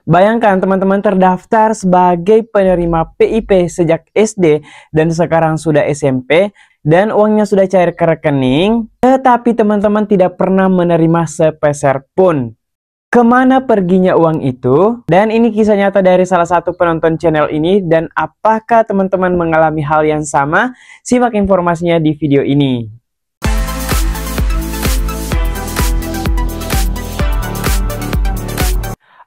Bayangkan teman-teman terdaftar sebagai penerima PIP sejak SD dan sekarang sudah SMP dan uangnya sudah cair ke rekening, tetapi teman-teman tidak pernah menerima sepeser pun. Kemana perginya uang itu? Dan ini kisah nyata dari salah satu penonton channel ini, dan apakah teman-teman mengalami hal yang sama? Simak informasinya di video ini.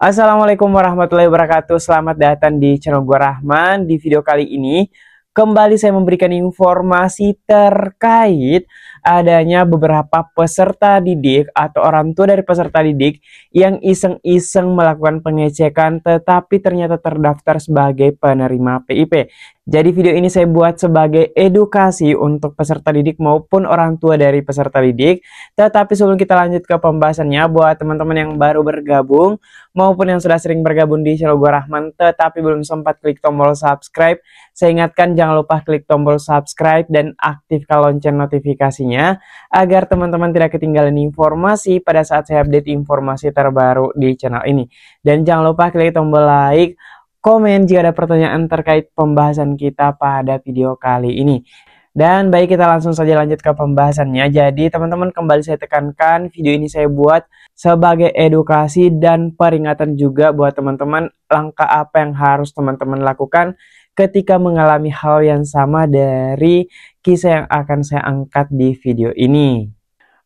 Assalamualaikum warahmatullahi wabarakatuh. Selamat datang di channel gua Rahman. Di video kali ini kembali saya memberikan informasi terkait adanya beberapa peserta didik atau orang tua dari peserta didik yang iseng-iseng melakukan pengecekan tetapi ternyata terdaftar sebagai penerima PIP. Jadi video ini saya buat sebagai edukasi untuk peserta didik maupun orang tua dari peserta didik. Tetapi sebelum kita lanjut ke pembahasannya, buat teman-teman yang baru bergabung maupun yang sudah sering bergabung di channel gua Rahman tetapi belum sempat klik tombol subscribe, saya ingatkan jangan lupa klik tombol subscribe dan aktifkan lonceng notifikasinya agar teman-teman tidak ketinggalan informasi pada saat saya update informasi terbaru di channel ini. Dan jangan lupa klik tombol like, komen jika ada pertanyaan terkait pembahasan kita pada video kali ini. Dan baik, kita langsung saja lanjut ke pembahasannya. Jadi teman-teman, kembali saya tekankan, video ini saya buat sebagai edukasi dan peringatan juga buat teman-teman langkah apa yang harus teman-teman lakukan ketika mengalami hal yang sama dari kisah yang akan saya angkat di video ini.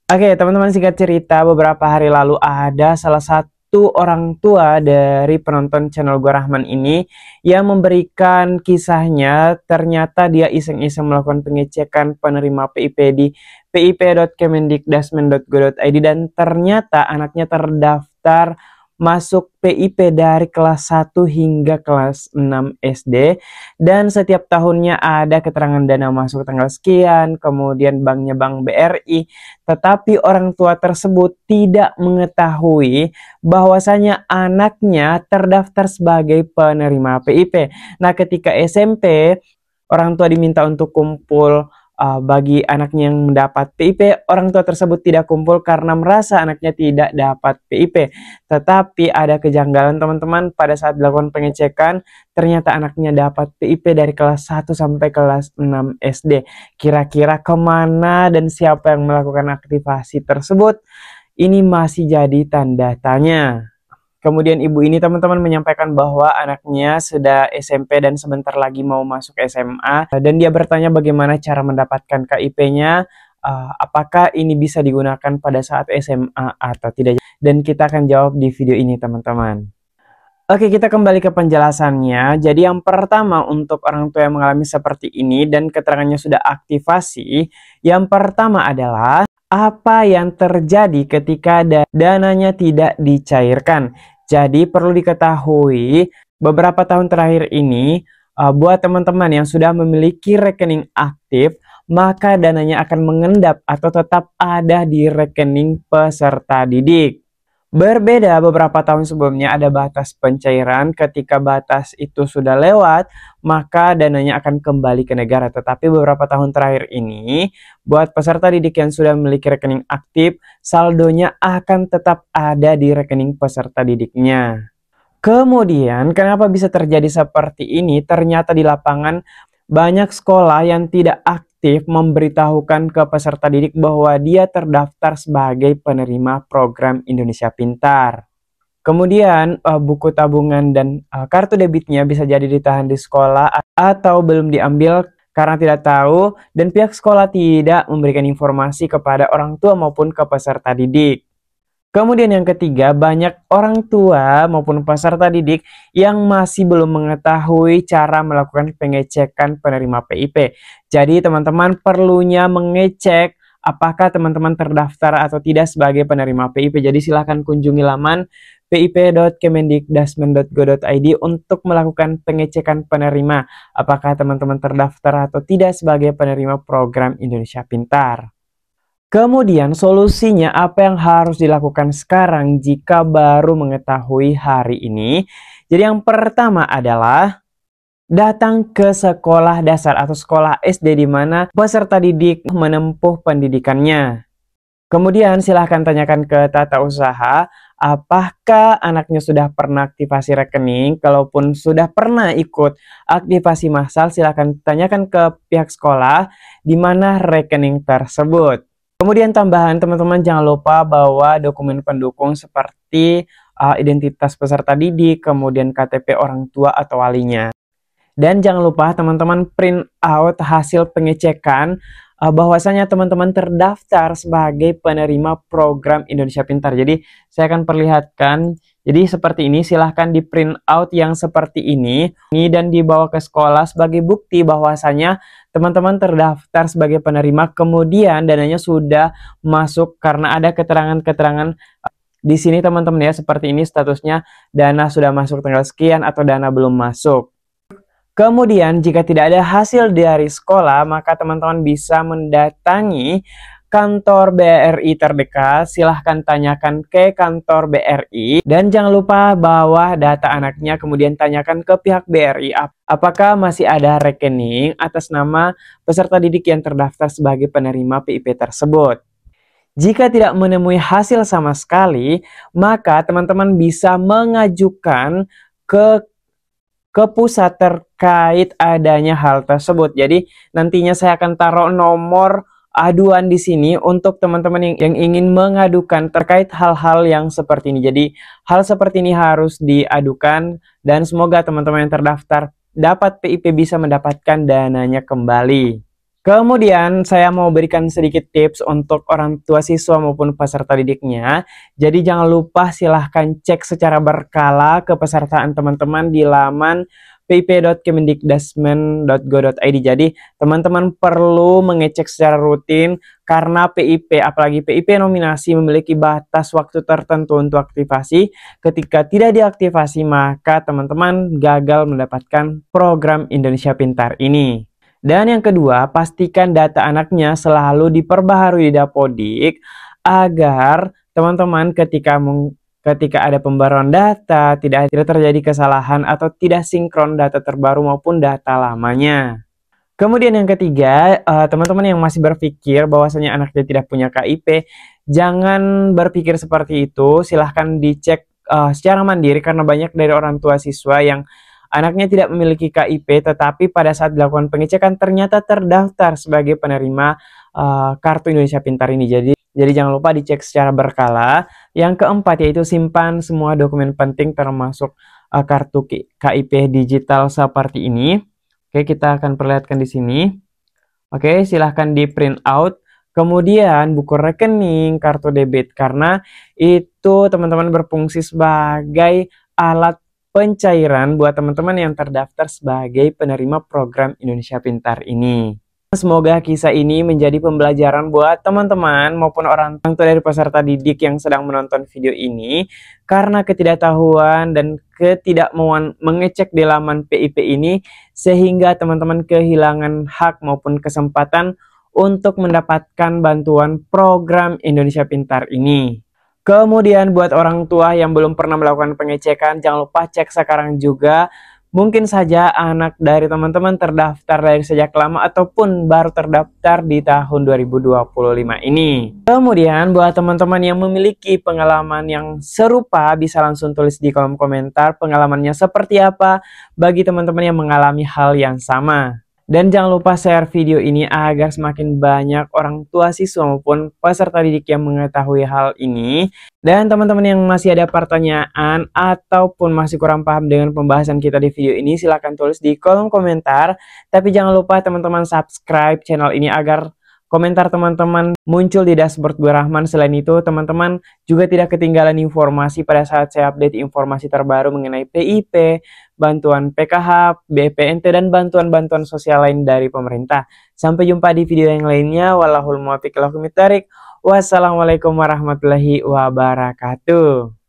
Oke teman-teman, singkat cerita, beberapa hari lalu ada salah satu orang tua dari penonton channel gua Rahman ini yang memberikan kisahnya. Ternyata dia iseng-iseng melakukan pengecekan penerima PIP di pip.kemendikdasmen.go.id dan ternyata anaknya terdaftar masuk PIP dari kelas 1 hingga kelas 6 SD, dan setiap tahunnya ada keterangan dana masuk tanggal sekian, kemudian banknya Bank BRI, tetapi orang tua tersebut tidak mengetahui bahwasanya anaknya terdaftar sebagai penerima PIP. Nah, ketika SMP, orang tua diminta untuk kumpul bagi anaknya yang mendapat PIP, orang tua tersebut tidak kumpul karena merasa anaknya tidak dapat PIP. Tetapi ada kejanggalan teman-teman, pada saat dilakukan pengecekan ternyata anaknya dapat PIP dari kelas 1 sampai kelas 6 SD. Kira-kira kemana dan siapa yang melakukan aktivasi tersebut? Ini masih jadi tanda tanya. Kemudian ibu ini teman-teman menyampaikan bahwa anaknya sudah SMP dan sebentar lagi mau masuk SMA. Dan dia bertanya bagaimana cara mendapatkan KIP-nya, apakah ini bisa digunakan pada saat SMA atau tidak. Dan kita akan jawab di video ini teman-teman. Oke, kita kembali ke penjelasannya. Jadi yang pertama, untuk orang tua yang mengalami seperti ini dan keterangannya sudah aktivasi, yang pertama adalah apa yang terjadi ketika dananya tidak dicairkan. Jadi perlu diketahui beberapa tahun terakhir ini buat teman-teman yang sudah memiliki rekening aktif, maka dananya akan mengendap atau tetap ada di rekening peserta didik. Berbeda beberapa tahun sebelumnya ada batas pencairan, ketika batas itu sudah lewat maka dananya akan kembali ke negara. Tetapi beberapa tahun terakhir ini buat peserta didik yang sudah memiliki rekening aktif, saldonya akan tetap ada di rekening peserta didiknya. Kemudian kenapa bisa terjadi seperti ini? Ternyata di lapangan banyak sekolah yang tidak aktif memberitahukan ke peserta didik bahwa dia terdaftar sebagai penerima program Indonesia Pintar. Kemudian buku tabungan dan kartu debitnya bisa jadi ditahan di sekolah atau belum diambil karena tidak tahu, dan pihak sekolah tidak memberikan informasi kepada orang tua maupun ke peserta didik. Kemudian yang ketiga, banyak orang tua maupun peserta didik yang masih belum mengetahui cara melakukan pengecekan penerima PIP. Jadi teman-teman perlunya mengecek apakah teman-teman terdaftar atau tidak sebagai penerima PIP. Jadi silahkan kunjungi laman pip.kemendikdasmen.go.id untuk melakukan pengecekan penerima apakah teman-teman terdaftar atau tidak sebagai penerima program Indonesia Pintar. Kemudian solusinya apa yang harus dilakukan sekarang jika baru mengetahui hari ini? Jadi yang pertama adalah datang ke sekolah dasar atau sekolah SD di mana peserta didik menempuh pendidikannya. Kemudian silahkan tanyakan ke tata usaha apakah anaknya sudah pernah aktivasi rekening. Kalaupun sudah pernah ikut aktivasi massal, silakan tanyakan ke pihak sekolah di mana rekening tersebut. Kemudian tambahan teman-teman, jangan lupa bawa dokumen pendukung seperti identitas peserta didik, kemudian KTP orang tua atau walinya. Dan jangan lupa teman-teman print out hasil pengecekan bahwasanya teman-teman terdaftar sebagai penerima program Indonesia Pintar. Jadi saya akan perlihatkan. Jadi seperti ini, silahkan di print out yang seperti ini dan dibawa ke sekolah sebagai bukti bahwasanya teman-teman terdaftar sebagai penerima, kemudian dananya sudah masuk karena ada keterangan-keterangan di sini teman-teman ya, seperti ini statusnya, dana sudah masuk tanggal sekian atau dana belum masuk. Kemudian jika tidak ada hasil dari sekolah, maka teman-teman bisa mendatangi kantor BRI terdekat. Silahkan tanyakan ke kantor BRI. Dan jangan lupa bawa data anaknya, kemudian tanyakan ke pihak BRI apakah masih ada rekening atas nama peserta didik yang terdaftar sebagai penerima PIP tersebut. Jika tidak menemui hasil sama sekali, maka teman-teman bisa mengajukan ke pusat terkait adanya hal tersebut. Jadi nantinya saya akan taruh nomor aduan di sini untuk teman-teman yang ingin mengadukan terkait hal-hal yang seperti ini. Jadi hal seperti ini harus diadukan dan semoga teman-teman yang terdaftar dapat PIP bisa mendapatkan dananya kembali. Kemudian saya mau berikan sedikit tips untuk orang tua siswa maupun peserta didiknya. Jadi jangan lupa silahkan cek secara berkala kepesertaan teman-teman di laman pip.kemendikdasmen.go.id. Jadi teman-teman perlu mengecek secara rutin karena PIP, apalagi PIP nominasi, memiliki batas waktu tertentu untuk aktivasi. Ketika tidak diaktifasi maka teman-teman gagal mendapatkan program Indonesia Pintar ini. Dan yang kedua, pastikan data anaknya selalu diperbaharui di Dapodik agar teman-teman ketika ada pembaruan data tidak terjadi kesalahan atau tidak sinkron data terbaru maupun data lamanya. Kemudian yang ketiga, teman-teman yang masih berpikir bahwasanya anaknya tidak punya KIP, jangan berpikir seperti itu. Silahkan dicek secara mandiri karena banyak dari orang tua siswa yang anaknya tidak memiliki KIP, tetapi pada saat dilakukan pengecekan ternyata terdaftar sebagai penerima Kartu Indonesia Pintar ini. Jadi jangan lupa dicek secara berkala. Yang keempat yaitu simpan semua dokumen penting termasuk kartu KIP digital seperti ini. Oke, kita akan perlihatkan di sini. Oke, silahkan di print out. Kemudian buku rekening, kartu debit, karena itu teman-teman berfungsi sebagai alat pencairan buat teman-teman yang terdaftar sebagai penerima program Indonesia Pintar ini. Semoga kisah ini menjadi pembelajaran buat teman-teman maupun orang tua dari peserta didik yang sedang menonton video ini, karena ketidaktahuan dan ketidakmauan mengecek di laman PIP ini sehingga teman-teman kehilangan hak maupun kesempatan untuk mendapatkan bantuan program Indonesia Pintar ini. Kemudian buat orang tua yang belum pernah melakukan pengecekan, jangan lupa cek sekarang juga. Mungkin saja anak dari teman-teman terdaftar dari sejak lama ataupun baru terdaftar di tahun 2025 ini. Kemudian buat teman-teman yang memiliki pengalaman yang serupa, bisa langsung tulis di kolom komentar pengalamannya seperti apa bagi teman-teman yang mengalami hal yang sama. Dan jangan lupa share video ini agar semakin banyak orang tua siswa maupun peserta didik yang mengetahui hal ini. Dan teman-teman yang masih ada pertanyaan ataupun masih kurang paham dengan pembahasan kita di video ini, silahkan tulis di kolom komentar. Tapi jangan lupa teman-teman subscribe channel ini agar komentar teman-teman muncul di dashboard Gue Rahman. Selain itu, teman-teman juga tidak ketinggalan informasi pada saat saya update informasi terbaru mengenai PIP, bantuan PKH, BPNT, dan bantuan-bantuan sosial lain dari pemerintah. Sampai jumpa di video yang lainnya. Wallahul muwaffiq ila aqwamit thoriq. Wassalamualaikum warahmatullahi wabarakatuh.